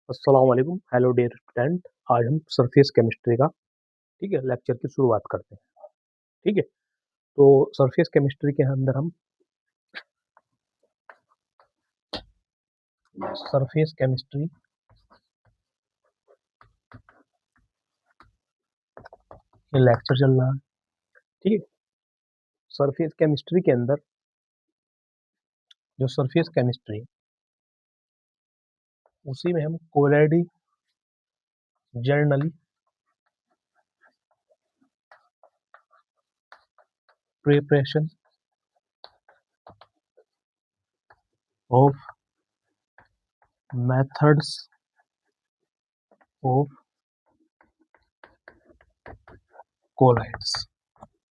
अस्सलाम वालेकुम। Hello dear student. आज हम सरफेस केमिस्ट्री का ठीक है लेक्चर की शुरुआत करते हैं। ठीक है, तो सरफेस केमिस्ट्री के अंदर हम सरफेस केमिस्ट्री के लेक्चर चल रहा है। ठीक है, सरफेस केमिस्ट्री के अंदर जो सरफेस केमिस्ट्री उसी में हम कोलॉइडी generally preparation of methods of colloids.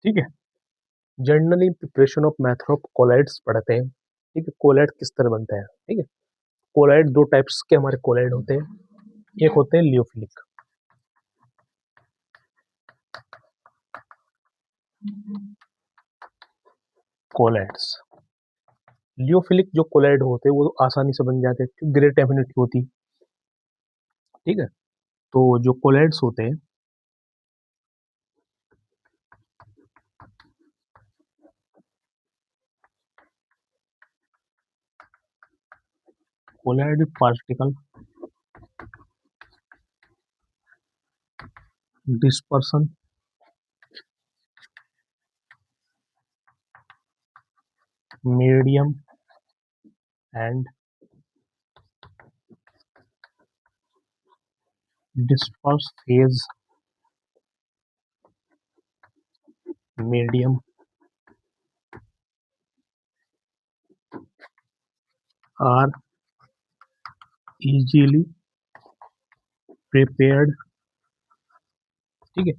ठीक है, generally preparation of method of colloids पढ़ते हैं। ठीक है, कोलाइड किस तरह बनता है। ठीक है, कोलाइड दो टाइप्स के हमारे कोलाइड होते हैं। एक होते हैं लियोफिलिक, कोलाइड्स। लियोफिलिक जो कोलाइड होते हैं वो आसानी से बन जाते हैं क्योंकि ग्रेट एफिनिटी होती है। ठीक है, तो जो कोलाइड्स होते हैं colloid particle dispersion medium and disperse phase medium are easily prepared. ठीक है,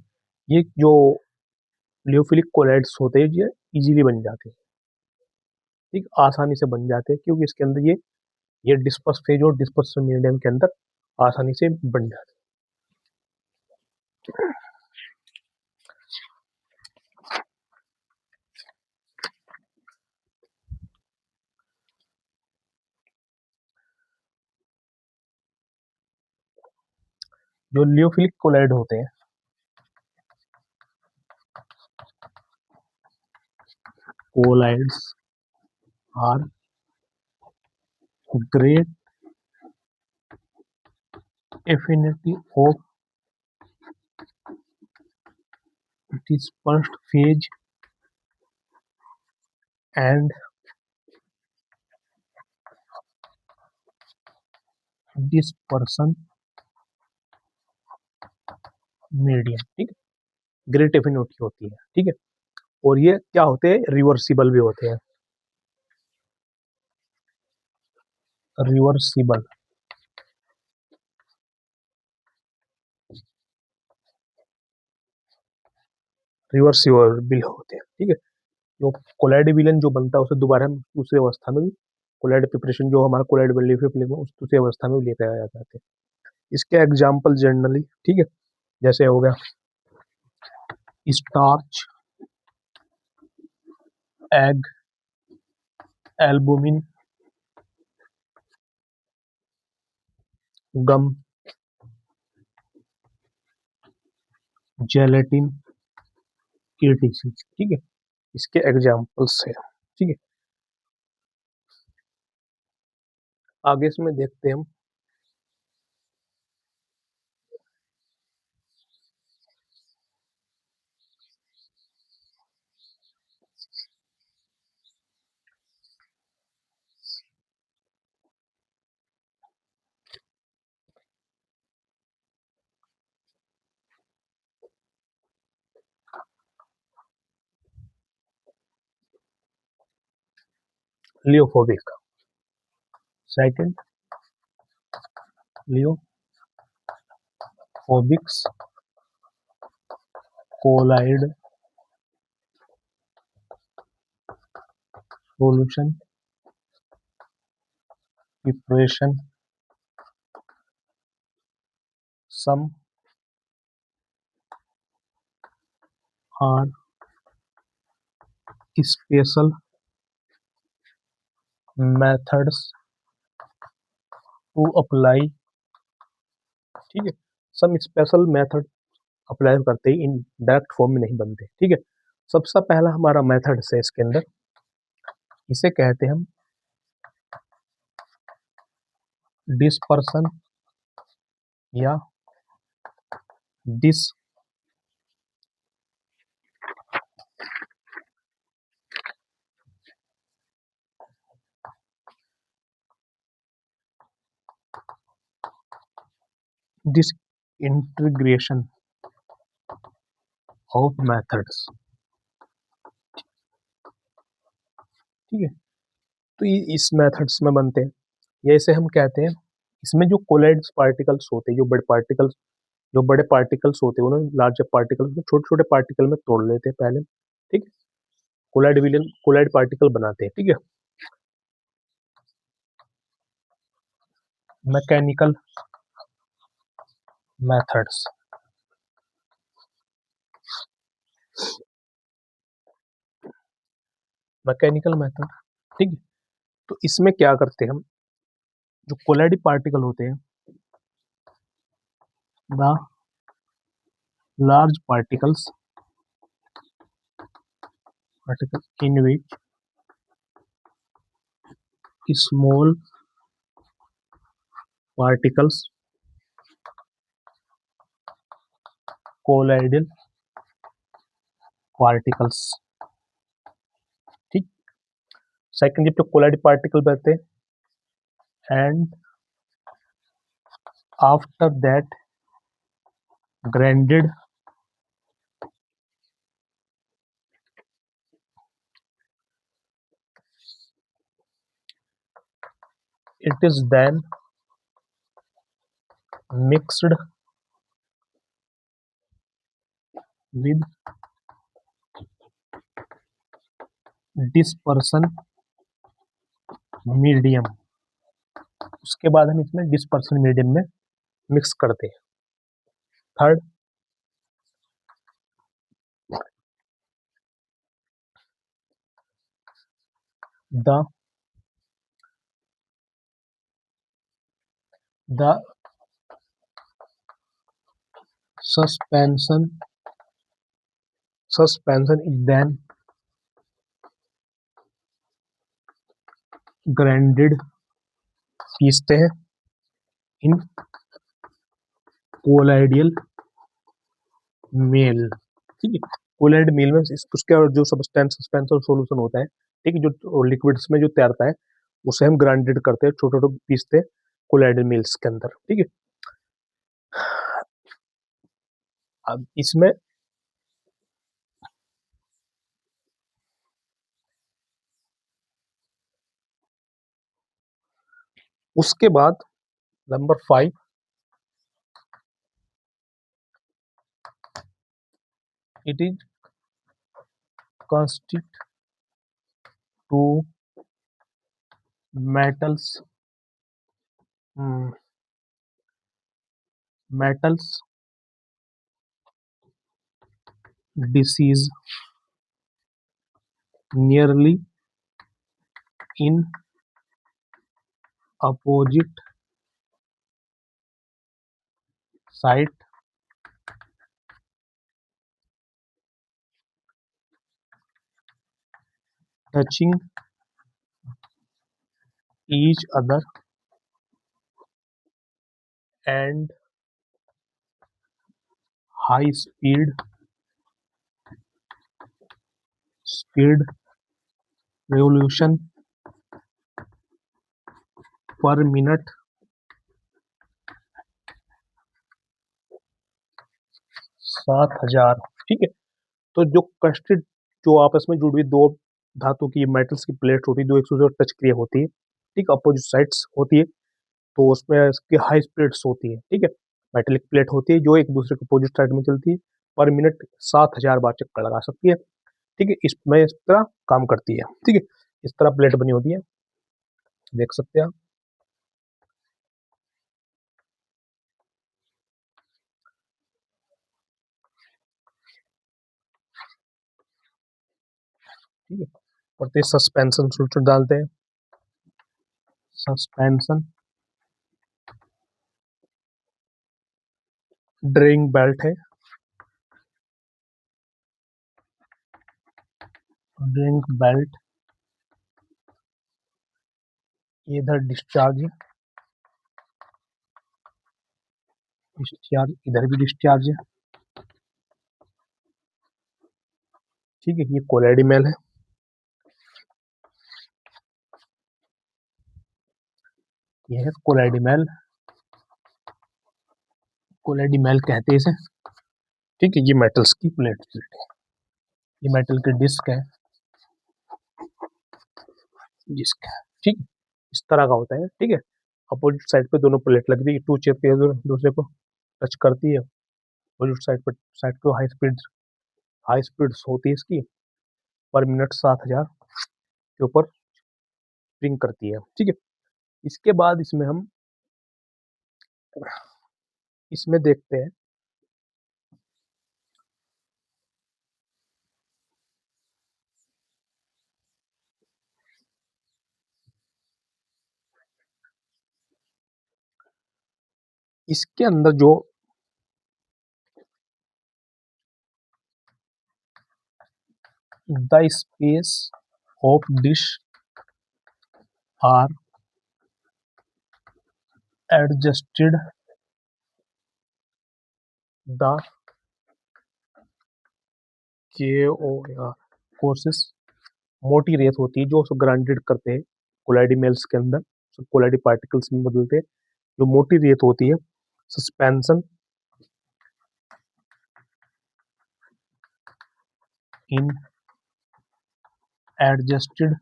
ये जो लियोफिलिक कोलाइड्स होते हैं ये इजीली बन जाते हैं। ठीक, आसानी से बन जाते हैं क्योंकि इसके अंदर ये डिस्पर्स फेज और डिस्पर्सन मीडियम के अंदर आसानी से बन जाते हैं। जो लियोफिलिक कोलाइड होते हैं colloids are great affinity of dispersed phase and dispersion medium। ठीक है, ग्रेट एफिनिटी होती है। ठीक है, और ये क्या होते हैं, रिवर्सिबल भी होते हैं। रिवर्सिबल रिवर्सिबल होते हैं। ठीक है, जो कोलाइड विलन जो बनता है उसे दोबारा हम दूसरी अवस्था में भी कोलाइड प्रिपरेशन जो हमारा कोलाइड लियोफिलिक उस दूसरी अवस्था में भी लेकर आया जाते हैं। इसके एग्जाम्पल जनरली ठीक है जैसे हो गया स्टार्च, एग, एल्बुमिन, गम, जेलेटिन, केटीसी। ठीक है, इसके एग्जाम्पल्स है। ठीक है, आगे इसमें देखते हैं हम lyophobic. Second, lyophobics colloid solution preparation, some are special methods to apply ठीक है। सम स्पेशल मेथड अप्लाई करते ही इन डायरेक्ट फॉर्म में नहीं बनते। ठीक है। सबसे पहला हमारा मेथड है इसके अंदर, इसे कहते हैं हम डिस्पर्सन या डिस डिसइंटीग्रेशन ऑफ मेथड्स। ठीक है। तो ये इस मेथड्स में बनते हैं, या इसे हम कहते हैं, इसमें जो कोलाइड्स पार्टिकल्स होते हैं, जो बड़े पार्टिकल्स होते हैं, उन्हें लार्जर पार्टिकल्स को छोटे छोटे पार्टिकल में तोड़ लेते हैं पहले। ठीक है। कोलाइड पार्टिकल बनाते हैं। ठीक है। Mechanical methods. Mechanical method. ठीक है। तो इसमें क्या करते हैं हम, जो कोलाइड पार्टिकल होते हैं, the large particle in which small particles colloidal particles. ठीक। सेकंड जब कोलाइड पार्टिकल बनते हैं, and after that grinded it is then mixed with dispersion medium. उसके बाद हम इसमें डिस्पर्सन मीडियम में मिक्स करते हैं। Third, the the suspension is then grinded, पीसते हैं, इन कोलाइडियल मेल। ठीक है। कोलाइड मेल में उसके जो सस्पेंशन सॉल्यूशन होता है, ठीक है, जो लिक्विड्स में जो तैरता है, उसे हम ग्राइंडेड करते हैं, छोटे छोटे पीसते हैं कोलाइडल मिल्स के अंदर। ठीक है। अब इसमें उसके बाद number 5, it is constitute to metals metals disease nearly in opposite site touching each other and high speed revolution per minute 7,000। ठीक है। तो जो कंस्टिट जो आपस में जुड़ी हुई दो धातु की मेटल्स की प्लेट होती है, जो एक दूसरे को टच क्रिया होती है, ठीक, अपोजिट साइड्स होती है, तो उसमें इसकी हाई स्पीड्स होती है। ठीक है। मेटेलिक प्लेट होती है जो एक दूसरे के अपोजिट साइड में चलती है, पर मिनट 7,000 बार चक्कर लगा सकती है। ठीक है। इसमें इस तरह काम करती है। ठीक है। इस तरह प्लेट बनी होती है, देख सकते हैं आप। ठीक है। और तो सस्पेंशन सोल्यूशन डालते हैं, सस्पेंशन ड्रेइंग बेल्ट है, ड्रेइंग बेल्ट, ये इधर डिस्चार्ज है, डिस्चार्ज इधर भी डिस्चार्ज है। ठीक है, ये कोलेडिमल है, ये है कोलेडिमल, कोलेडिमल कहते हैं इसे। ठीक है, ये मेटल्स की प्लेट है, ये मेटल की डिस्क है, डिस्क है। ठीक है, इस तरह का होता है। ठीक है, अपोजिट साइड पे दोनों प्लेट लगती है, टू चेप पे दूसरे को टच करती है। अपोजिट साइड पे हाई स्पीड होती है इसकी, पर मिनट 7,000 के ऊपर स्प्रिंग करती है। ठीक है, इसके बाद इसमें देखते हैं इसके अंदर जो the space of dish are adjusted the courses, मोटी रेत होती है जो उसको ग्राइंडेड करते हैं कोलाइडिमल्स के अंदर, कोलाइडी पार्टिकल्स में बदलते हैं। जो मोटी रेत होती है, suspension in adjusted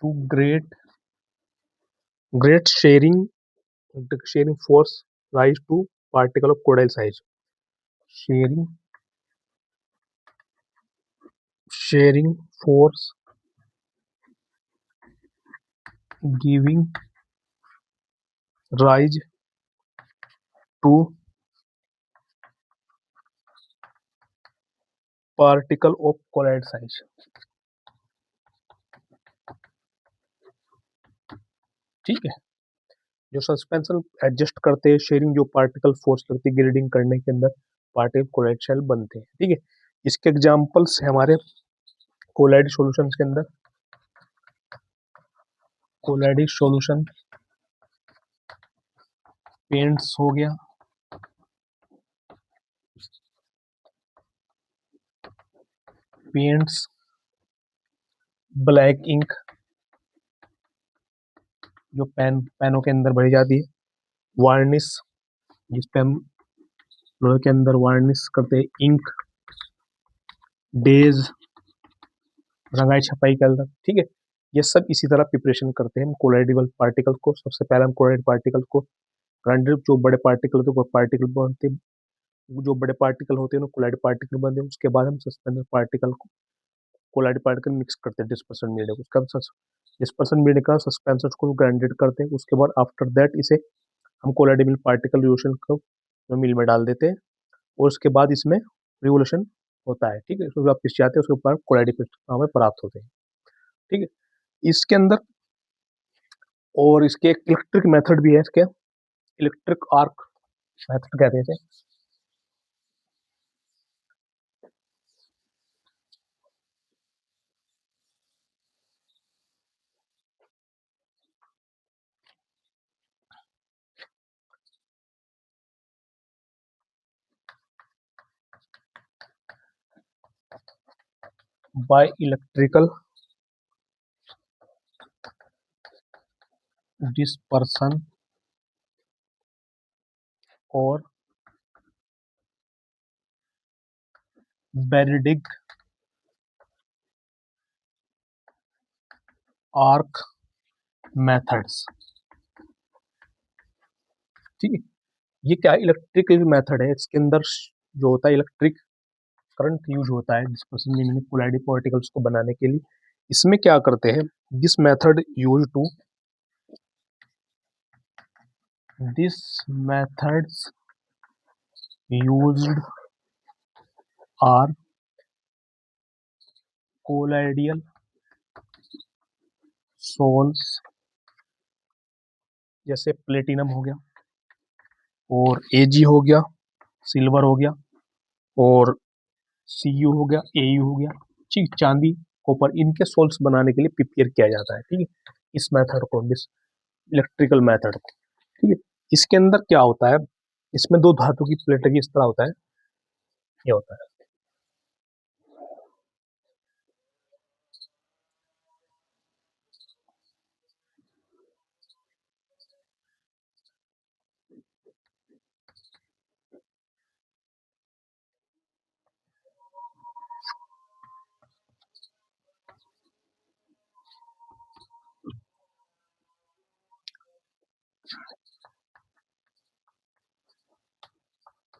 to great shearing force rise to particle of कोडाइल size, shearing shearing force giving rise to particle of colloid size. ठीक है, जो सस्पेंशन एडजस्ट करते हैं, शेयरिंग जो पार्टिकल फोर्स लगती है ग्रेडिंग करने के अंदर, पार्टिकल कोलाइड शेल बनते हैं। ठीक है, इसके एग्जांपल्स है हमारे कोलाइड सॉल्यूशंस के अंदर, कोलाइडिक सॉल्यूशन पेंट्स हो गया, पेंट्स, ब्लैक इंक जो पेनों के अंदर भरी जाती है, वार्निश जिस पे हम लोहे के अंदर वार्निश करते हैं, इंक, डेज रंगाई छपाई के अंदर। ठीक है, ये सब इसी तरह प्रिपरेशन करते हैं हम कोलाइडेबल पार्टिकल को। सबसे पहले हम कोलाइड पार्टिकल को ग्राइंडेड, जो बड़े पार्टिकल होते हैं पार्टिकल बनते हैं, जो बड़े पार्टिकल होते हैं कोलाइड पार्टिकल बनते हैं। उसके बाद हम सस्पेंडेड पार्टिकल को कोलाइड पार्टिकल मिक्स करते हैं डिस्पर्सन मीडियम, उसका डिस्पर्सन मीडियम का सस्पेंशन को ग्राइंडेड करते हैं। उसके बाद आफ्टर दैट इसे हम कोलाइडेबल पार्टिकल रिवोल्यूशन को मिल में डाल देते हैं, और उसके बाद इसमें रिवोल्यूशन होता है। ठीक है, उसके बाद पिस जाते हैं, उसके ऊपर कोलाइड हमें प्राप्त होते हैं। ठीक है, इसके अंदर और इसके एक इलेक्ट्रिक मेथड भी है, इसके इलेक्ट्रिक आर्क मेथड कहते हैं इसे। बाय इलेक्ट्रिकल डिस्पर्सन और बेरिडिक आर्क मेथड्स। ठीक है, ये क्या इलेक्ट्रिक मेथड है, इसके अंदर जो होता है इलेक्ट्रिक करंट यूज होता है डिस्पर्सन मीडियम कोलाइड पार्टिकल्स को बनाने के लिए। इसमें क्या करते हैं, this method use to this methods used are colloidal soles जैसे प्लेटिनम हो गया और Ag हो गया, सिल्वर हो गया और Cu हो गया, Au हो गया, ठीक, चांदी, कॉपर, इनके सोल्स बनाने के लिए प्रिपेयर किया जाता है, ठीक है, इस मेथड को, इस इलेक्ट्रिकल मेथड को, ठीक है। इसके अंदर क्या होता है, इसमें दो धातु की प्लेट की इस तरह होता है, ये होता है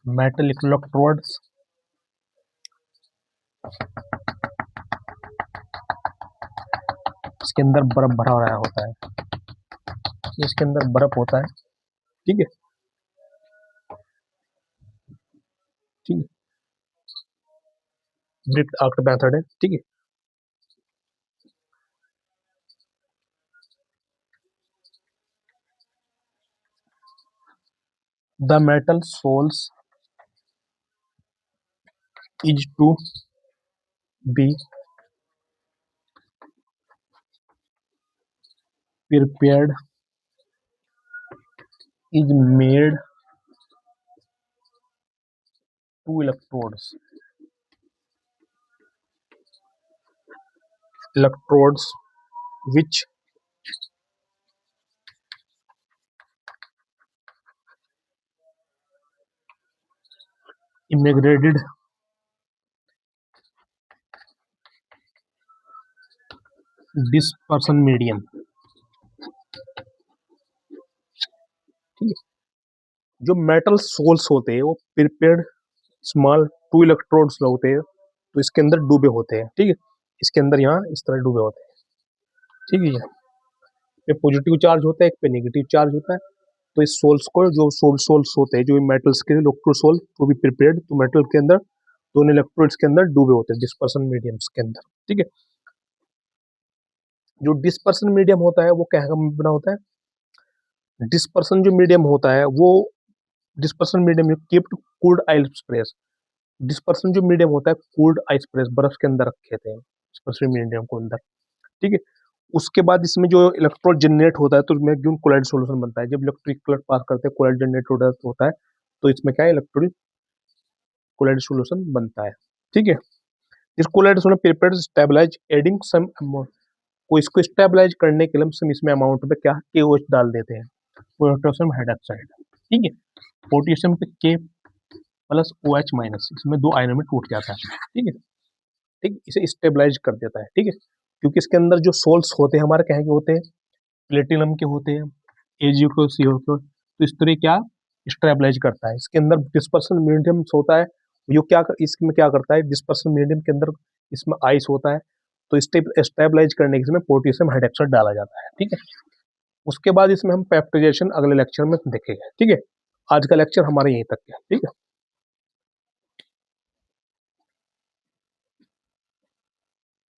मेटल इलेक्ट्रोड्स, इसके अंदर बर्फ भरा रहा होता है, इसके अंदर बर्फ होता है, ठीक है, ठीक है, ब्रिक आर्क मेथड है, ठीक है। The metal sols is to be prepared is made two electrodes which immigrated dispersion medium, ठीक है। जो मेटल सोल्स होते हैं वो प्रिपेयर्ड स्मॉल टू इलेक्ट्रोड्स होते हैं, तो इसके अंदर डूबे होते हैं, ठीक है, इसके अंदर यहाँ इस तरह डूबे होते हैं, ठीक है। पे पॉजिटिव चार्ज होता है, एक पे नेगेटिव चार्ज होता है, तो इस सोल्स को, जो सोल्स होते हैं, जो मेटल्स के इलेक्ट्रोड सोल वो भी प्रिपेयर्ड, तो मेटल के अंदर दोनों इलेक्ट्रोड्स के अंदर डूबे होते हैं डिस्पर्सन मीडियम्स के अंदर, ठीक है। जो डिस्पर्सन मीडियम होता है वो क्या बना होता है, डिस्पर्सन जो मीडियम होता है वो dispersion medium keeped cooled ice press, dispersion जो मीडियम होता है कूल्ड आइस प्रेस, बर्फ के अंदर रखे थे डिस्पर्सन मीडियम को अंदर, ठीक है। उसके बाद इसमें जो इलेक्ट्रोड जनरेट होता है तो इसमें क्यों कोलाइड सॉल्यूशन बनता है, जब इलेक्ट्रिक करंट पास करते हैं कोलाइड जनरेट होता है, तो इसमें क्या है, इलेक्ट्रोड कोलाइड सॉल्यूशन बनता है, ठीक है। इस colloid solution prepared stabilize adding some amount, को इसको स्टेबलाइज करने के लिए हम इसमें अमाउंट में क्या KOH डाल देते हैं, पोटेशियम हाइड्रोक्साइड, ठीक है। पोटेशियम पे K प्लस OH माइनस, इसमें दो आयनों में टूट जाता है, ठीक है, ठीक, इसे स्टेबलाइज कर देता है, ठीक है। क्योंकि इसके अंदर जो सोल्स होते हैं हमारे कहे के होते हैं, प्लेटिनम के होते हैं, Ag को CO को, तो इस तरह क्या स्टेबलाइज करता है। इसके अंदर डिस्पर्सन मीडियम होता है, जो क्या इसमें क्या करता है, डिस्पर्सन मीडियम के अंदर इसमें आइस होता है, तो स्टेबलाइज करने के इसमें पोटेशियम हाइड्रोक्साइड डाला जाता है, ठीक है। उसके बाद इसमें हम पेप्टाइजेशन अगले लेक्चर में देखेंगे, ठीक है। आज का लेक्चर हमारे यहीं तक है, ठीक है।